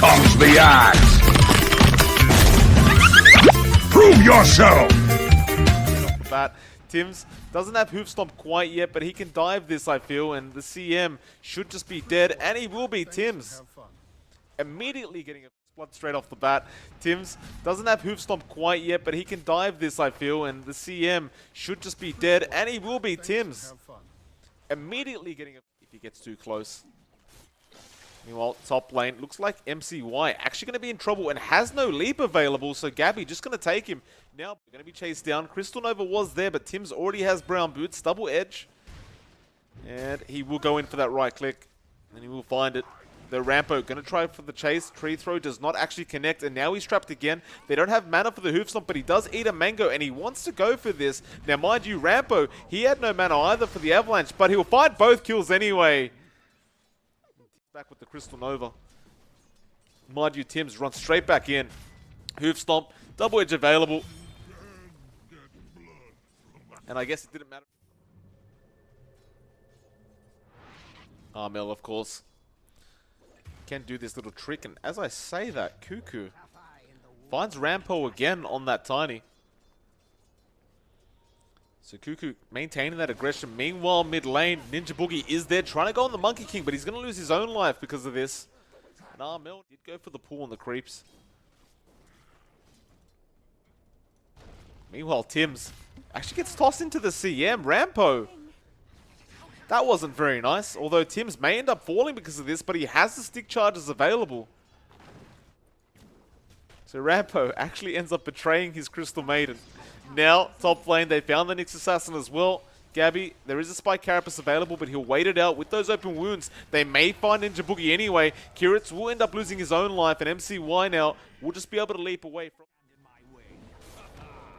comes the axe. Prove yourself. Off the bat, Tims doesn't have Hoof Stomp quite yet, but he can dive this, I feel, and the CM should just be dead, and he will be. Tims immediately getting a blood straight off the bat. Tims doesn't have Hoof Stomp quite yet, but he can dive this, I feel, and the CM should just be dead, and he will be. Tims immediately getting a... if he gets too close. Meanwhile, top lane, looks like MCY actually going to be in trouble and has no leap available, so Gabby just going to take him. Now, going to be chased down. Crystal Nova was there, but Tims already has brown boots, double edge. And he will go in for that right click, and he will find it. The Rampo going to try for the chase. Tree throw does not actually connect, and now he's trapped again. They don't have mana for the hoof stomp, but he does eat a mango, and he wants to go for this. Now, mind you, Rampo, he had no mana either for the avalanche, but he'll find both kills anyway. Back with the Crystal Nova. Mind you, Tims runs straight back in. Hoof stomp, double edge available. And I guess it didn't matter. Armel, of course, can do this little trick. And as I say that, Cuckoo finds Rampo again on that Tiny. So Cuckoo maintaining that aggression. Meanwhile, mid lane, Ninja Boogie is there trying to go on the Monkey King, but he's going to lose his own life because of this. And Armel did go for the pull on the creeps. Meanwhile, Tims actually gets tossed into the CM. Rampo. That wasn't very nice, although Tims may end up falling because of this, but he has the stick charges available. So Rampo actually ends up betraying his Crystal Maiden. Now, top lane, they found the Nyx Assassin as well. Gabby, there is a Spike Carapace available, but he'll wait it out with those open wounds. They may find Ninja Boogie anyway. Kiritz will end up losing his own life, and MCY now will just be able to leap away from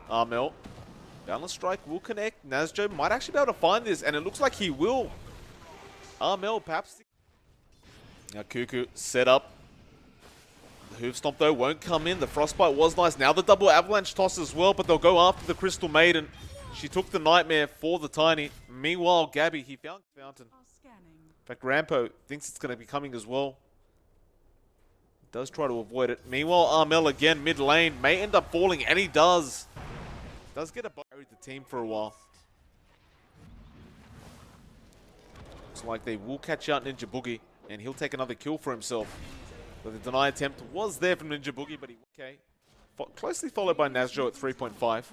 Armel. Boundless Strike will connect. Nazjo might actually be able to find this, and it looks like he will. Armel, perhaps. Now, Cuckoo set up. The Hoof Stomp, though, won't come in. The Frostbite was nice. Now the double Avalanche toss as well, but they'll go after the Crystal Maiden. She took the Nightmare for the Tiny. Meanwhile, Gabby, he found Fountain. In fact, Rampo thinks it's going to be coming as well. Does try to avoid it. Meanwhile, Armel again, mid lane, may end up falling, and he does. Does get a buried the team for a while. Looks like they will catch out Ninja Boogie, and he'll take another kill for himself. But the deny attempt was there from Ninja Boogie, but he okay. Closely followed by Nazjo at 3.5.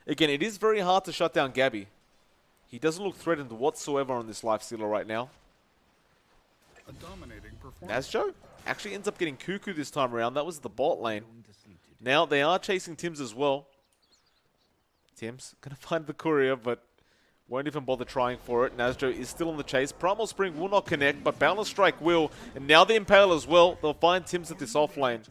Again, it is very hard to shut down Gabby. He doesn't look threatened whatsoever on this Lifestealer right now. A dominating performance. Nazjo actually ends up getting Cuckoo this time around. That was the bot lane. Now they are chasing Tims as well. Tims gonna find the courier, but won't even bother trying for it. Nazjo is still on the chase. Primal Spring will not connect, but Boundless Strike will. And now the Impale as well. They'll find Tims at this off lane.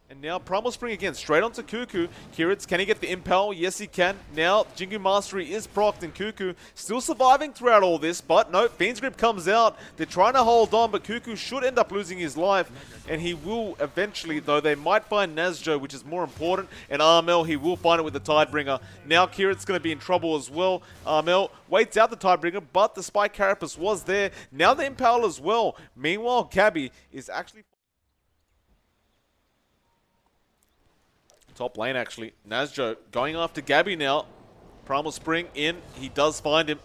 And now Primal Spring again, straight onto Cuckoo. Kiritz, can he get the Impale? Yes, he can. Now, Jingu Mastery is procced, and Cuckoo still surviving throughout all this. But no, Fiend's Grip comes out. They're trying to hold on, but Cuckoo should end up losing his life. And he will eventually, though they might find Nazjo, which is more important. And Armel, he will find it with the Tidebringer. Now Kirit's going to be in trouble as well. Armel waits out the Tidebringer, but the Spike Carapace was there. Now the Impale as well. Meanwhile, Gabby is actually... top lane, actually. Nazjo going after Gabby now. Primal Spring in. He does find him.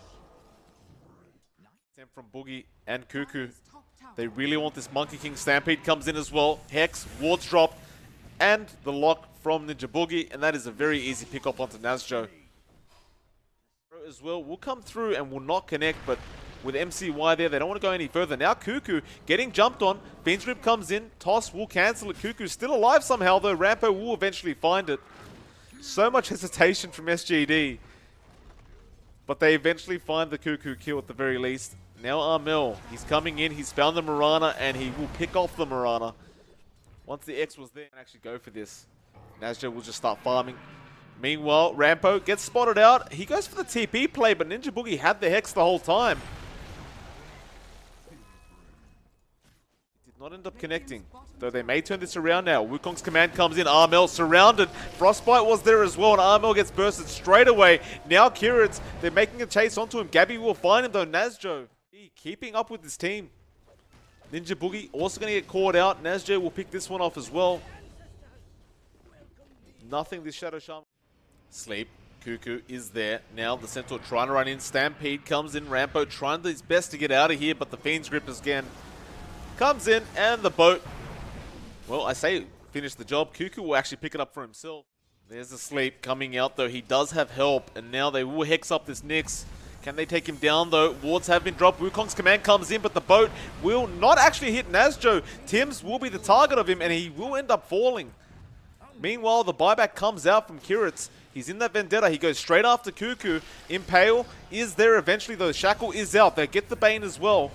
From Boogie and Cuckoo. They really want this Monkey King. Stampede comes in as well. Hex, wards drop, and the lock from Ninja Boogie. And that is a very easy pick up onto Nazjo. As well will come through and will not connect, but with MCY there, they don't want to go any further. Now Cuckoo getting jumped on. Fiend's Grip comes in. Toss will cancel it. Cuckoo's still alive somehow, though. Rampo will eventually find it. So much hesitation from SGD. But they eventually find the Cuckoo kill at the very least. Now Armel, he's coming in. He's found the Mirana, and he will pick off the Mirana. Once the X was there, and actually go for this. Nazjo will just start farming. Meanwhile, Rampo gets spotted out. He goes for the TP play, but Ninja Boogie had the Hex the whole time. Not end up connecting, though they may turn this around now. Wukong's command comes in. Armel surrounded. Frostbite was there as well, and Armel gets bursted straight away. Now Kiritz, they're making a chase onto him. Gabby will find him, though. Nazjo keeping up with this team. Ninja Boogie also going to get caught out. Nazjo will pick this one off as well. Nothing this Shadow Shaman. Sleep. Cuckoo is there. Now the Centaur trying to run in. Stampede comes in. Rampo trying his best to get out of here, but the Fiend's Grip again comes in, and the boat, well, I say finish the job. Cuckoo will actually pick it up for himself. There's the Sleep coming out, though. He does have help, and now they will hex up this Nyx. Can they take him down, though? Wards have been dropped. Wukong's command comes in, but the boat will not actually hit Nazjo. Tims will be the target of him, and he will end up falling. Meanwhile, the buyback comes out from Kiritz. He's in that Vendetta. He goes straight after Cuckoo. Impale is there eventually, though. Shackle is out. They get the Bane as well.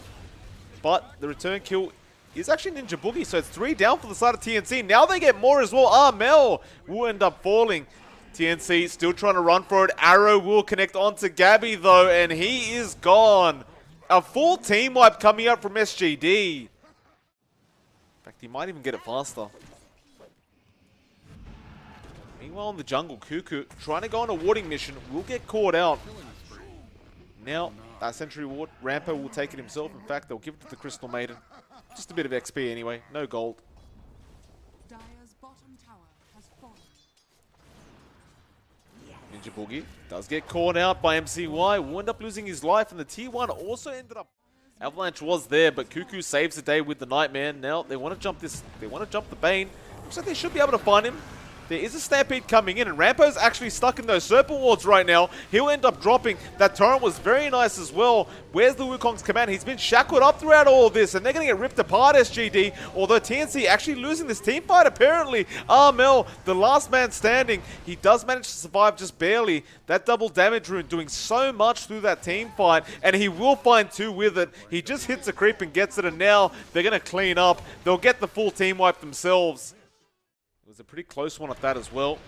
But the return kill is actually Ninja Boogie, so it's 3 down for the side of TNC. Now they get more as well. Armel will end up falling. TNC still trying to run for it. Arrow will connect onto Gabby, though, and he is gone. A full team wipe coming out from SGD. In fact, he might even get it faster. Meanwhile, in the jungle, Cuckoo trying to go on a warding mission will get caught out. Now, that Sentry Ward, Rampo will take it himself. In fact, they'll give it to the Crystal Maiden. Just a bit of XP anyway, no gold. Dire's bottom tower has fallen. Ninja Boogie does get caught out by MCY, will end up losing his life, and the T1 also ended up. Avalanche was there, but Cuckoo saves the day with the Nightmare. Now they want to jump this, they want to jump the Bane. Looks like they should be able to find him. There is a Stampede coming in, and Rampo's actually stuck in those Serpent Wards right now. He'll end up dropping. That Torrent was very nice as well. Where's the Wukong's command? He's been shackled up throughout all of this, and they're going to get ripped apart, SGD. Although TNC actually losing this team fight, apparently. Armel, the last man standing. He does manage to survive just barely. That double damage rune doing so much through that team fight, and he will find 2 with it. He just hits a creep and gets it, and now they're going to clean up. They'll get the full team wipe themselves. It was a pretty close one at that as well.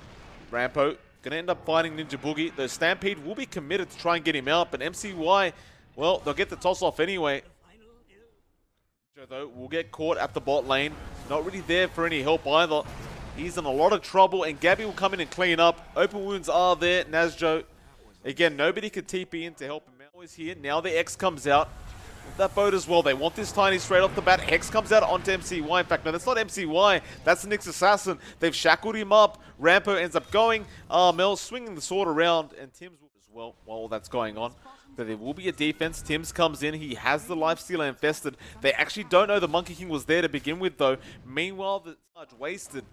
Rampo going to end up fighting Ninja Boogie. The Stampede will be committed to try and get him out, but MCY, well, they'll get the toss off anyway. Though will get caught at the bot lane. Not really there for any help either. He's in a lot of trouble, and Gabby will come in and clean up. Open wounds are there. Nazjo, again, nobody could TP in to help him out. He's here. Now the X comes out. That boat as well. They want this tiny straight off the bat. Hex comes out onto MCY. In fact, no, that's not MCY. That's the Nyx Assassin. They've shackled him up. Rampo ends up going. Mel swinging the sword around, and Tims will as well while all that's going on. So there will be a defense. Tims comes in. He has the Lifestealer infested. They actually don't know the Monkey King was there to begin with, though. Meanwhile, the charge wasted.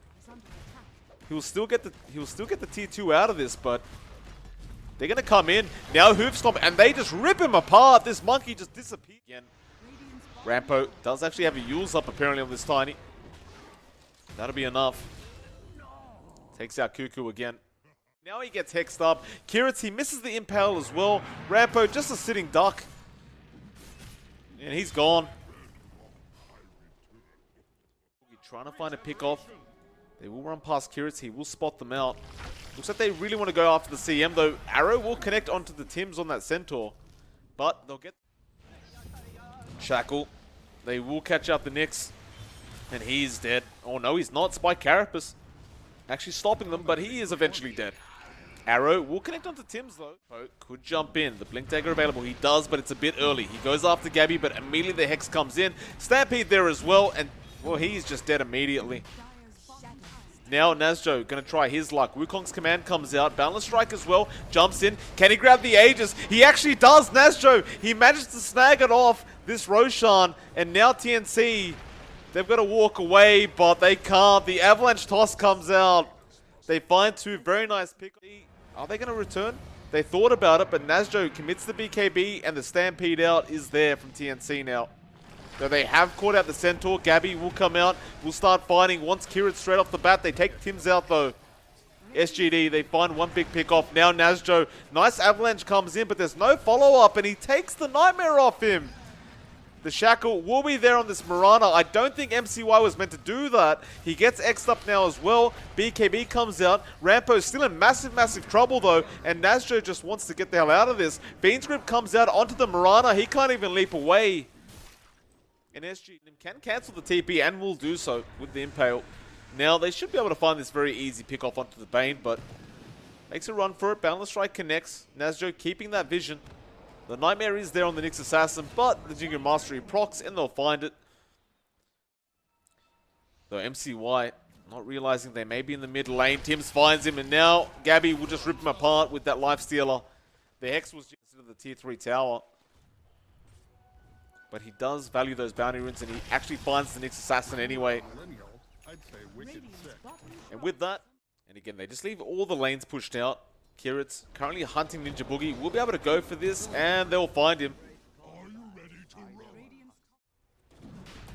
He'll still get the tier 2 out of this, but they're going to come in. Now Hoof Stomp, and they just rip him apart. This monkey just disappeared again. Rampo does actually have a Yules up apparently on this Tiny. That'll be enough. Takes out Cuckoo again. Now he gets hexed up. Kiritz, he misses the Impale as well. Rampo just a sitting duck. And he's gone. Trying to find a pick off. They will run past Kiritz. He will spot them out. Looks like they really want to go after the CM, though. Arrow will connect onto the Tims on that Centaur. But they'll get Shackle. They will catch out the Nyx. And he's dead. Oh no, he's not. Spike Carapace actually stopping them, but he is eventually dead. Arrow will connect onto Tims, though. Could jump in. The Blink Dagger available. He does, but it's a bit early. He goes after Gabby, but immediately the Hex comes in. Stampede there as well, and well, he's just dead immediately. Now Nazjo going to try his luck. Wukong's command comes out. Boundless Strike as well. Jumps in. Can he grab the Aegis? He actually does. Nazjo, he managed to snag it off this Roshan. And now TNC, they've got to walk away, but they can't. The Avalanche toss comes out. They find 2 very nice picks. Are they going to return? They thought about it, but Nazjo commits the BKB, and the Stampede out is there from TNC now. So they have caught out the Centaur. Gabby will come out. Will start fighting. Once Kiritz straight off the bat. They take Tims out though. SGD, they find one big pick off. Now Nazjo. Nice Avalanche comes in, but there's no follow-up, and he takes the Nightmare off him. The Shackle will be there on this Mirana. I don't think MCY was meant to do that. He gets X'd up now as well. BKB comes out. Rampo's still in massive, massive trouble though, and Nazjo just wants to get the hell out of this. Fiend's Grip comes out onto the Mirana. He can't even leap away. And SG can cancel the TP and will do so with the Impale. Now, they should be able to find this very easy pick off onto the Bane, but makes a run for it. Boundless Strike connects. Nazjo keeping that vision. The Nightmare is there on the Nyx Assassin, but the Jingo Mastery procs and they'll find it. So MCY not realizing they may be in the mid lane. Tims finds him, and now Gabby will just rip him apart with that life stealer. The Hex was just into the tier 3 tower. But he does value those bounty runes, and he actually finds the Nyx Assassin anyway. Lineal, I'd say wicked sick. And with that, and again, they just leave all the lanes pushed out. Kirit's currently hunting Ninja Boogie. Will be able to go for this, and they'll find him.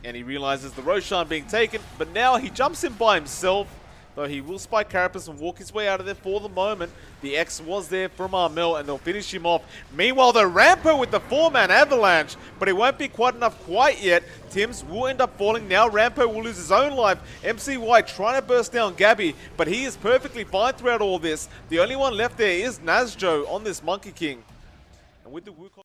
And he realizes the Roshan being taken, but now he jumps in by himself. Though he will spike Carapace and walk his way out of there for the moment. The X was there from Armel, and they'll finish him off. Meanwhile, the Rampo with the 4-man avalanche, but it won't be quite enough quite yet. Tims will end up falling. Now Rampo will lose his own life. MCY trying to burst down Gabby, but he is perfectly fine throughout all this. The only one left there is Nazjo on this Monkey King. And with the Wukong